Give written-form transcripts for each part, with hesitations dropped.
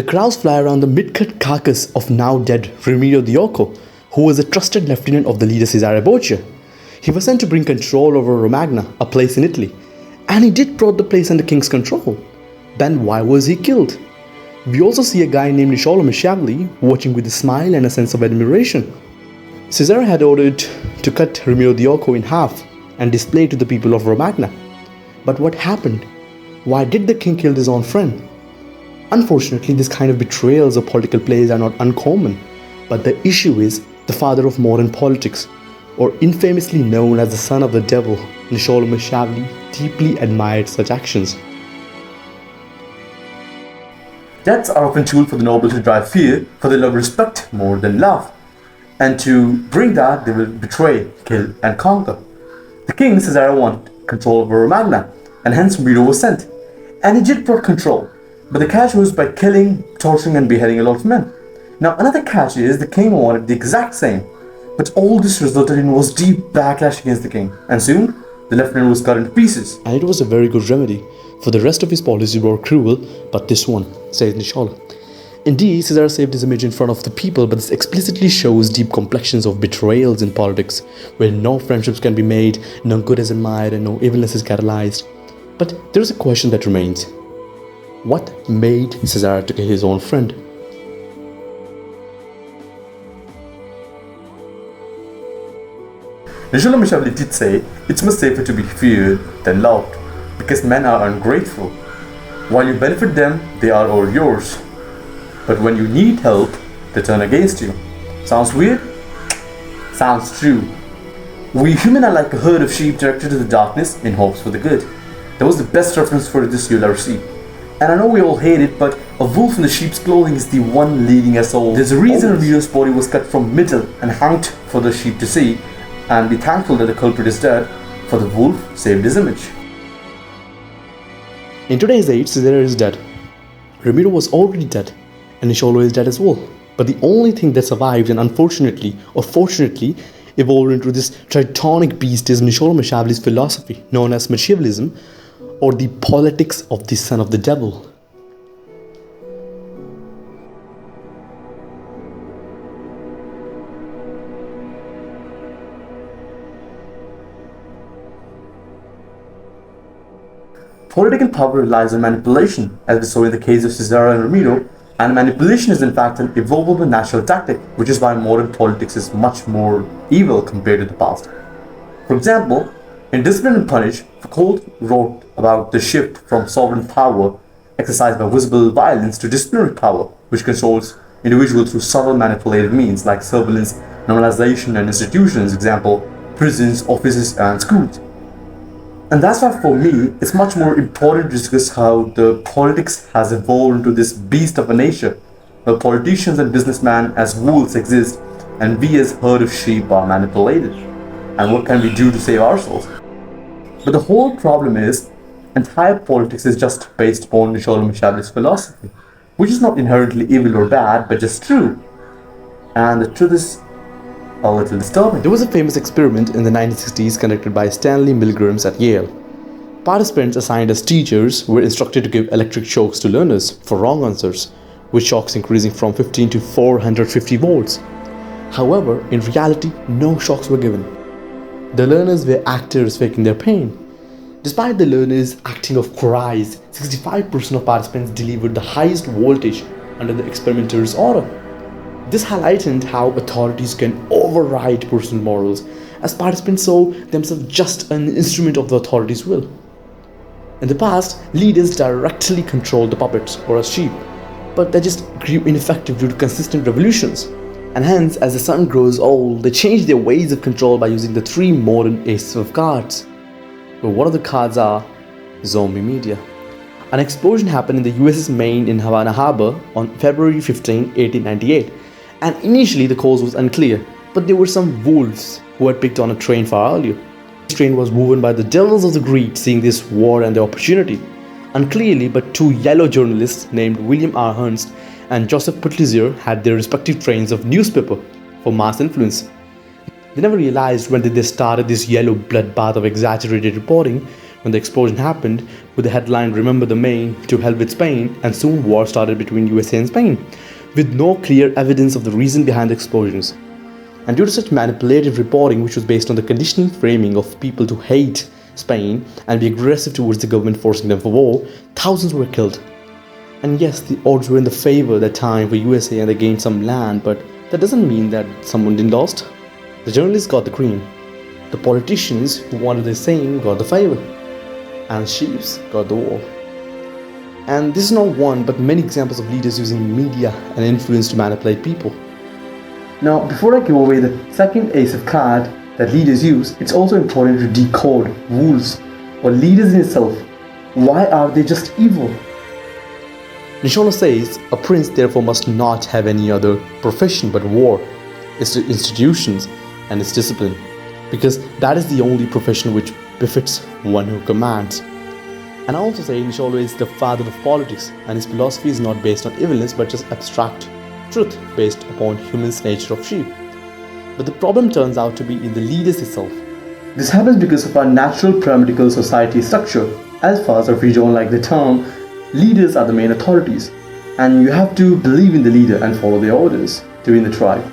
crowds fly around the mid-cut carcass of now dead Ramiro di Occo, who was a trusted lieutenant of the leader Cesare Borgia. He was sent to bring control over Romagna, a place in Italy, and he did brought the place under king's control. Then why was he killed? We also see a guy named Niccolò Machiavelli watching with a smile and a sense of admiration. Cesare had ordered to cut Ramiro di Occo in half and display it to the people of Romagna. But what happened? Why did the king kill his own friend? Unfortunately, this kind of betrayals or political plays are not uncommon, but the issue is the father of modern politics, or infamously known as the son of the devil, Niccolò Machiavelli, deeply admired such actions. Deaths are often tool for the noble to drive fear, for they love respect more than love. And to bring that, they will betray, kill, and conquer. The king, Cesare, wanted control over Romagna, and hence Ramiro was sent. And he did brought control, but the catch was by killing, torturing, and beheading a lot of men. Now, another catch is the king wanted the exact same, but all this resulted in was deep backlash against the king, and soon the lieutenant was cut into pieces. And it was a very good remedy, for the rest of his policies were cruel, but this one, says Niccolò. Indeed, Cesare saved his image in front of the people, but this explicitly shows deep complexions of betrayals in politics, where no friendships can be made, no good is admired, and no evilness is catalyzed. But there is a question that remains. What made Cesare to kill his own friend? Niccolò Machiavelli did say, it's much safer to be feared than loved, because men are ungrateful. While you benefit them, they are all yours. But when you need help, they turn against you. Sounds weird? Sounds true. We human are like a herd of sheep directed to the darkness in hopes for the good. That was the best reference for this you'll ever see. And I know we all hate it, but a wolf in the sheep's clothing is the one leading us all. There's a reason Ramiro's body was cut from middle and hanged for the sheep to see, and be thankful that the culprit is dead, for the wolf saved his image. In today's age, Cesare is dead. Ramiro was already dead, and Niccolò is dead as well. But the only thing that survived and unfortunately or fortunately evolved into this tritonic beast is Niccolò Machiavelli's philosophy, known as Machiavellism, or the politics of the son of the devil. Political power relies on manipulation, as we saw in the case of Cesare and Ramiro, and manipulation is in fact an evolvable natural tactic, which is why modern politics is much more evil compared to the past. For example, in Discipline and Punish, Foucault wrote about the shift from sovereign power exercised by visible violence to disciplinary power, which controls individuals through subtle manipulative means like surveillance, normalization, and institutions, example, prisons, offices, and schools. And that's why for me, it's much more important to discuss how the politics has evolved into this beast of a nature, where politicians and businessmen as wolves exist, and we as herd of sheep are manipulated. And what can we do to save ourselves? But the whole problem is, entire politics is just based upon Niccolò Machiavelli's philosophy, which is not inherently evil or bad, but just true. And the truth is a little disturbing. There was a famous experiment in the 1960s conducted by Stanley Milgram at Yale. Participants assigned as teachers were instructed to give electric shocks to learners for wrong answers, with shocks increasing from 15 to 450 volts. However, in reality, no shocks were given. The learners were actors faking their pain. Despite the learners acting of cries, 65% of participants delivered the highest voltage under the experimenter's order. This highlighted how authorities can override personal morals, as participants saw themselves just an instrument of the authority's will. In the past, leaders directly controlled the puppets or as sheep, but they just grew ineffective due to consistent revolutions. And hence, as the sun grows old, they change their ways of control by using the three modern aces of cards. But one of the cards are zombie media. An explosion happened in the USS Maine in Havana Harbor on February 15, 1898. And initially the cause was unclear, but there were some wolves who had picked on a train far earlier. This train was woven by the devils of the greed, seeing this war and the opportunity. Unclearly, but two yellow journalists named William R. Ernst and Joseph Pulitzer had their respective trains of newspaper for mass influence. They never realized when they started this yellow bloodbath of exaggerated reporting when the explosion happened with the headline "Remember the Maine, to hell with Spain," and soon war started between USA and Spain, with no clear evidence of the reason behind the explosions. And due to such manipulative reporting, which was based on the conditioning framing of people to hate Spain and be aggressive towards the government forcing them for war, thousands were killed. And yes, the odds were in the favor that time for USA and they gained some land, but that doesn't mean that someone didn't lost. The journalists got the cream. The politicians who wanted the same got the favor. And chiefs got the war. And this is not one but many examples of leaders using media and influence to manipulate people. Now, before I give away the second ace of card that leaders use, it's also important to decode rules or leaders in itself. Why are they just evil? Niccolò says, a prince therefore must not have any other profession but war, its institutions and its discipline, because that is the only profession which befits one who commands. And I also say Niccolò is the father of politics, and his philosophy is not based on evilness but just abstract truth based upon human's nature of sheep. But the problem turns out to be in the leaders itself. This happens because of our natural pyramidal society structure. Alphas, or if you don't like the term, leaders are the main authorities, and you have to believe in the leader and follow their orders to be in the tribe.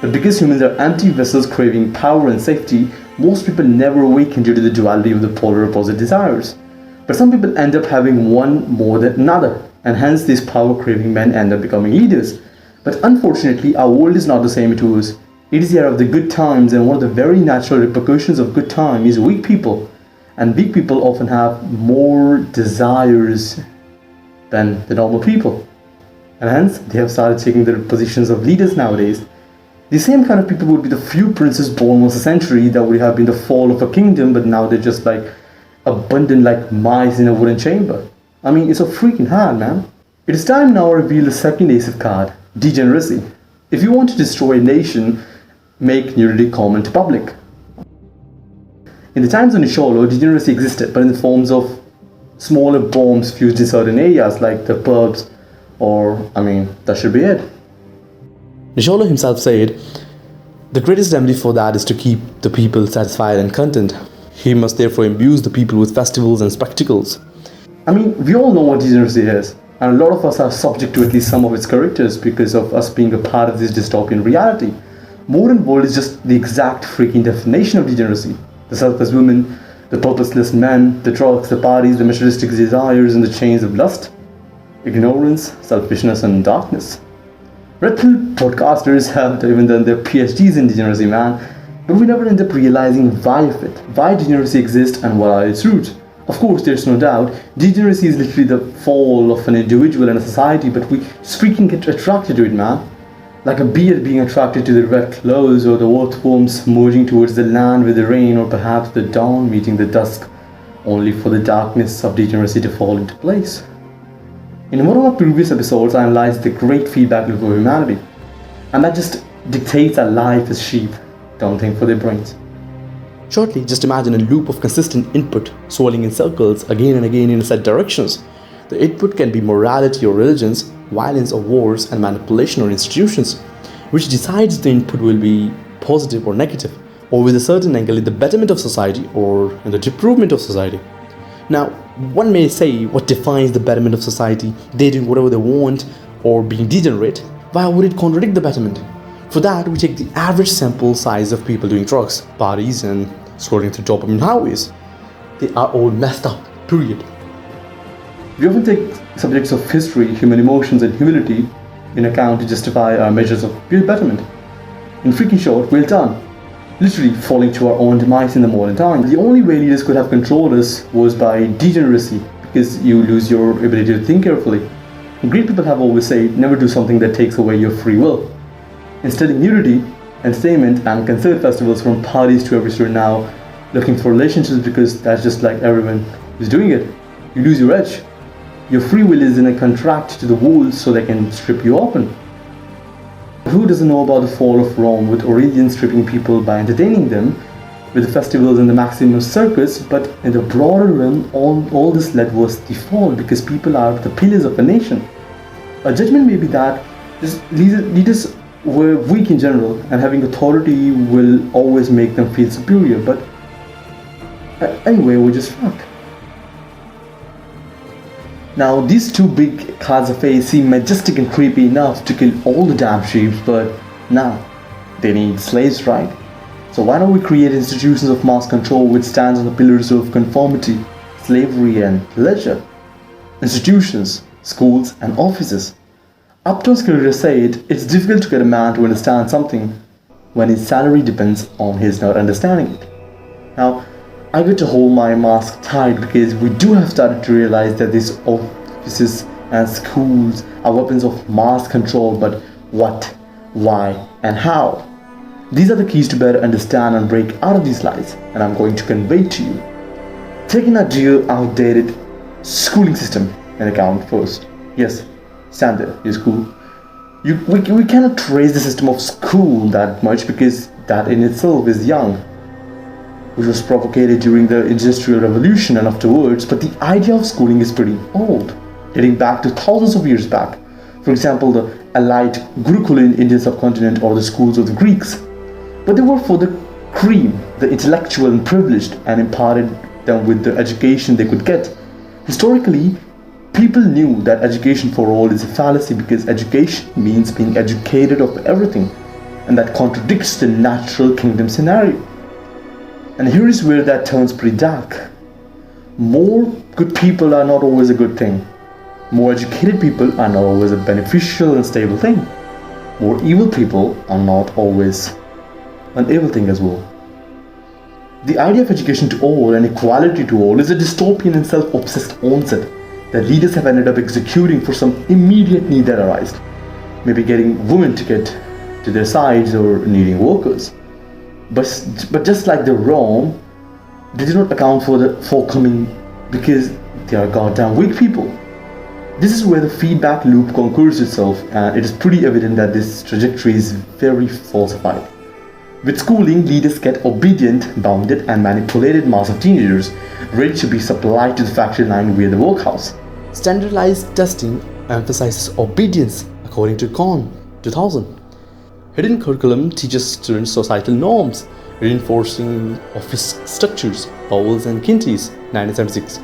But because humans are empty vessels craving power and safety, most people never awaken due to the duality of the polar opposite desires. But some people end up having one more than another, and hence these power craving men end up becoming leaders. But unfortunately, our world is not the same it was. It is the era of the good times, and one of the very natural repercussions of good time is weak people. And weak people often have more desires than the normal people, and hence they have started taking the positions of leaders nowadays. The same kind of people would be the few princes born once a century that would have been the fall of a kingdom, but now they're just like abundant like mice in a wooden chamber. I mean, it's a freaking hard, man. It is time now to reveal the second ace of card, degeneracy. If you want to destroy a nation, make nudity common to public. In the times of Niccolò, degeneracy existed, but in the forms of smaller bombs fused in certain areas like the pubs, or, that should be it. Niccolò himself said, the greatest remedy for that is to keep the people satisfied and content. He must therefore imbue the people with festivals and spectacles. We all know what degeneracy is, and a lot of us are subject to at least some of its characters because of us being a part of this dystopian reality. Modern world is just the exact freaking definition of degeneracy. The selfless women, the purposeless men, the drugs, the parties, the materialistic desires, and the chains of lust, ignorance, selfishness, and darkness. Red Pill podcasters have even done their PhDs in degeneracy, man, but we never end up realizing why of it, why degeneracy exists, and what are its roots. Of course, there's no doubt, degeneracy is literally the fall of an individual and a society, but we just freaking get attracted to it, man. Like a beard being attracted to the red clothes, or the earthworms merging towards the land with the rain, or perhaps the dawn meeting the dusk, only for the darkness of degeneracy to fall into place. In one of our previous episodes, I analyzed the great feedback loop of humanity, and that just dictates our life as sheep don't think for their brains. Shortly, just imagine a loop of consistent input swirling in circles again and again in set directions. The input can be morality or religions, violence or wars, and manipulation or institutions, which decides the input will be positive or negative, or with a certain angle in the betterment of society or in the deprovement of society. Now, one may say, what defines the betterment of society? They doing whatever they want or being degenerate? Why would it contradict the betterment? For that, we take the average sample size of people doing drugs, parties, and scrolling through dopamine highways. They are all messed up, period. We often take subjects of history, human emotions, and humility in account to justify our measures of real betterment. In freaking short, well done. Literally falling to our own demise in the modern time. The only way leaders could have controlled us was by degeneracy, because you lose your ability to think carefully. And great people have always said, never do something that takes away your free will. Instilling nudity, entertainment, and concert festivals from parties to every store now, looking for relationships because that's just like everyone is doing it. You lose your edge. Your free will is in a contract to the wolves so they can strip you open. Who doesn't know about the fall of Rome, with Aurelian stripping people by entertaining them, with the festivals and the Maximus circus? But in the broader realm, all this led was the fall, because people are the pillars of a nation. A judgment may be that leaders were weak in general, and having authority will always make them feel superior, but anyway, we're just fucked. Now, these two big cards of face seem majestic and creepy enough to kill all the damn sheep, but nah, they need slaves, right? So why don't we create institutions of mass control which stands on the pillars of conformity, slavery and leisure? Institutions, schools and offices. Upton's career said it's difficult to get a man to understand something when his salary depends on his not understanding it. Now, I get to hold my mask tight because we do have started to realize that these offices and schools are weapons of mass control, but what, why, and how? These are the keys to better understand and break out of these lies, and I'm going to convey to you. Taking our dear outdated schooling system in account first. Yes, stand there, your school. We cannot trace the system of school that much because that in itself is young, which was propagated during the Industrial Revolution and afterwards, but the idea of schooling is pretty old, dating back to thousands of years back. For example, the elite Gurukula in Indian subcontinent or the schools of the Greeks. But they were for the cream, the intellectual and privileged, and imparted them with the education they could get. Historically, people knew that education for all is a fallacy because education means being educated of everything, and that contradicts the natural kingdom scenario. And here is where that turns pretty dark. More good people are not always a good thing. More educated people are not always a beneficial and stable thing. More evil people are not always an evil thing as well. The idea of education to all and equality to all is a dystopian and self-obsessed onset that leaders have ended up executing for some immediate need that arises. Maybe getting women to get to their sides or needing workers. But just like the Rome, they do not account for the forthcoming because they are goddamn weak people. This is where the feedback loop conquers itself, and it is pretty evident that this trajectory is very falsified. With schooling, leaders get obedient, bounded and manipulated mass of teenagers, ready to be supplied to the factory line via the workhouse. Standardized testing emphasizes obedience according to Kahn 2000. Hidden curriculum teaches students societal norms, reinforcing office structures, Powell's and Kinsey's 1976.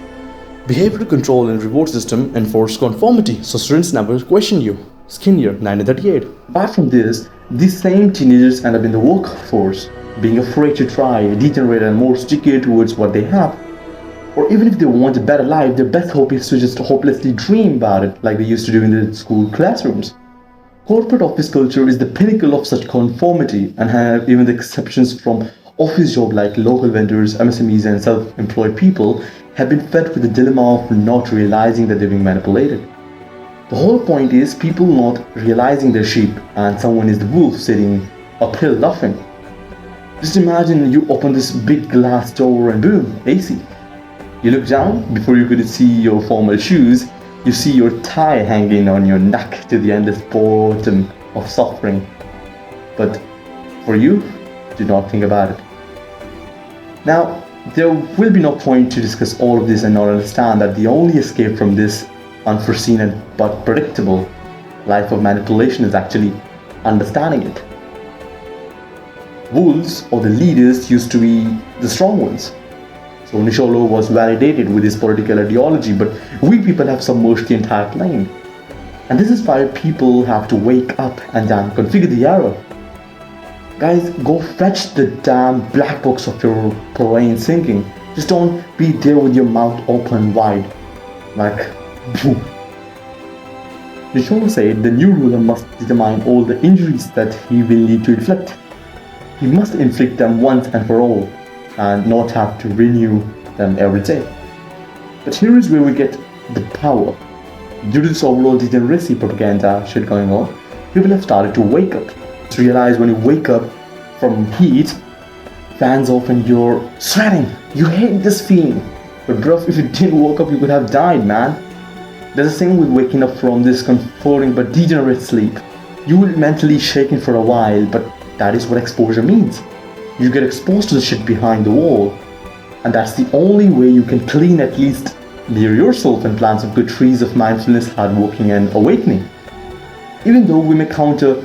Behavioral control and reward system enforce conformity, so students never question you, Skinner 1938. Apart from this, these same teenagers end up in the workforce, being afraid to try, degenerate and more sticky towards what they have. Or even if they want a better life, their best hope is to just hopelessly dream about it like they used to do in the school classrooms. Corporate office culture is the pinnacle of such conformity, and have even the exceptions from office job like local vendors, MSMEs and self-employed people have been fed with the dilemma of not realizing that they're being manipulated. The whole point is people not realizing they're sheep and someone is the wolf sitting uphill laughing. Just imagine you open this big glass door and boom, AC. You look down, before you could see your formal shoes, you see your tie hanging on your neck to the endless boredom of suffering. But for you, do not think about it. Now, there will be no point to discuss all of this and not understand that the only escape from this unforeseen and but predictable life of manipulation is actually understanding it. Wolves or the leaders used to be the strong ones. So Niccolò was validated with his political ideology, but we people have submerged the entire plane. And this is why people have to wake up and then configure the error. Guys, go fetch the damn black box of your plane sinking. Just don't be there with your mouth open wide. Like, boom. Niccolò said the new ruler must determine all the injuries that he will need to inflict. He must inflict them once and for all, and not have to renew them every day. But here is where we get the power. Due to this overall degeneracy propaganda shit going on, people have started to wake up. To realize when you wake up from heat, fans off and you're sweating. You hate this feeling. But bro, if you didn't wake up, you could have died, man. There's the same with waking up from this comforting but degenerate sleep. You will be mentally shaken for a while, but that is what exposure means. You get exposed to the shit behind the wall, and that's the only way you can clean at least near yourself and plant some good trees of mindfulness, hardworking and awakening. Even though we may counter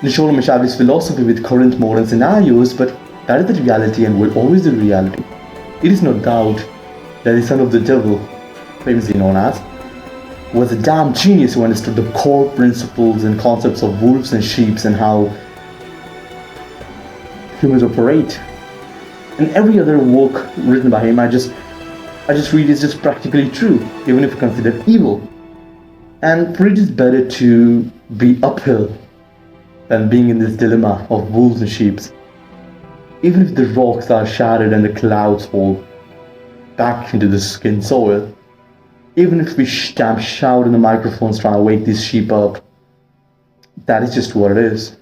Niccolò Machiavelli's philosophy with current modern scenarios, but that is the reality and will always be the reality. It is no doubt that the son of the devil, famously known as, was a damn genius who understood the core principles and concepts of wolves and sheep and how humans operate. And every other work written by him, I just read is just practically true, even if considered evil. And for it is better to be uphill than being in this dilemma of wolves and sheep. Even if the rocks are shattered and the clouds fall back into the skin soil, even if we shout in the microphones trying to wake these sheep up, that is just what it is.